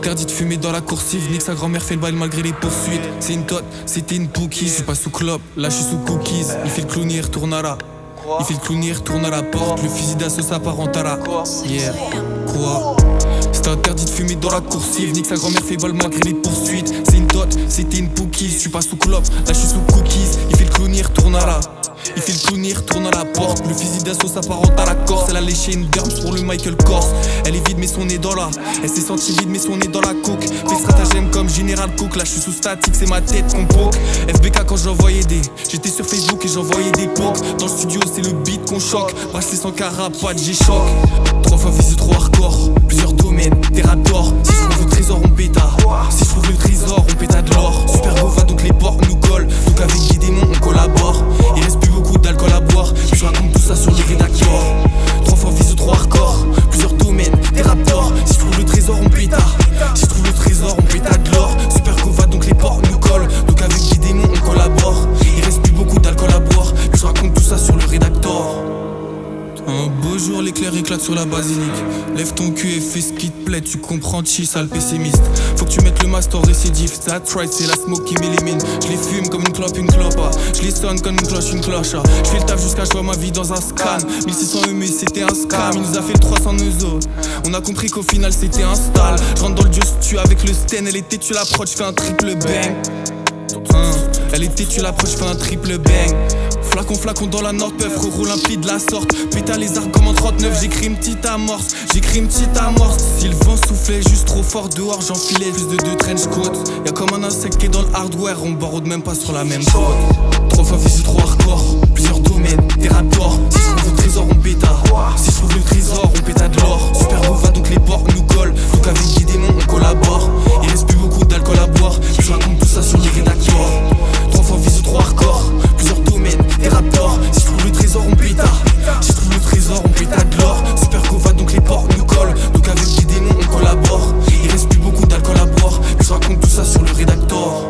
interdit de fumer dans la coursive. Nique sa grand-mère fait le bail malgré les poursuites. C'est une tote, c'était une bouquise. Je suis pas sous clope, là je suis sous cookies. Il fait le clown, il retourne à la. Il fait le clown, il retourne à la porte. Le fusil d'assaut s'apparente à la. Yeah. Quoi? C'est interdit de fumer dans la coursive. Nique sa grand-mère fait balle malgré les poursuites. C'est une dot, c'était une bouquise. Je suis pas sous clope, là je suis sous cookies. Il fait le clown, il retourne à la. Il fait le clown, il retourne à la porte. Le fusil d'assaut s'apparente à la Corse. Elle a léché une derme pour le Michael Kors. Elle est vide mais son nez dans la. Elle s'est sentie vide mais son nez dans la coke. Fait stratagème comme Général Cook. Là je suis sous statique, c'est ma tête qu'on poke. FBK quand j'envoyais des. J'étais sur Facebook et j'envoyais des pokes. Dans le studio c'est le beat qu'on choque. Bracelet sans carapace, j'ai choc. 3 fois visé, trop hardcore. Plusieurs domaines, des rap d'or. Si je trouve le trésor on péta. Si je trouve le trésor on péta de l'or. Super beau va donc les portes nous collent. Donc avec des démons on collabore. Il reste plus beaucoup d'alcool à boire. Je raconte tout ça sur les rédacteurs. 3 fois visé, trop hardcore. Plusieurs domaines, des rap d'or. Si je trouve le trésor on péta. Si je trouve le trésor on péta de l'or. Super beau va donc les portes nous collent. Donc avec des démons on collabore. Il reste plus beaucoup d'alcool à boire. Je raconte tout ça sur le rédacteur. Un beau jour l'éclair éclate sur la basilique. Lève ton cul et fais ce qui te plaît. Tu comprends chi, sale pessimiste. Faut que tu mettes le master récidif. That's right, c'est la smoke qui m'élimine. Je les fume comme une clope, Je les sonne comme une cloche, Je fais le taf jusqu'à je vois ma vie dans un scan. 1600 mais c'était un scam. Il nous a fait le 300 nous autres. On a compris qu'au final c'était un stall. Je rentre dans le just tu avec le sten. Elle était tu l'approches, je fais un triple bang. Elle était tu l'approches, je fais un triple bang. Flacon, flacon dans la nord, peuf, reroule un pli de la sorte. Pétale les arcs comme en 39, j'écris une petite amorce. Si le vent soufflait juste trop fort dehors, j'enfilais plus de 2 trench coats. Y'a comme un insecte qui est dans le hardware, on borrode même pas sur la même côte. 3 fois visé, trop hardcore, plusieurs domaines, des rap d'or. Si je trouve le trésor, on péta. Si je trouve le trésor, on péta de l'or. Super beau va donc les portes nous collent. Donc avec des démons, on collabore. Il reste plus beaucoup d'alcool à boire. Je raconte tout ça sur les rédacteurs. 3 fois visé, trop hardcore, plusieurs domaines, des rap d'or. Si je trouve le trésor on péta. Si je trouve le trésor on péta de l'or. Super go va donc les portes nous collent. Donc avec des démons on collabore. Il reste plus beaucoup d'alcool à boire. Je raconte tout ça sur le rédacteur.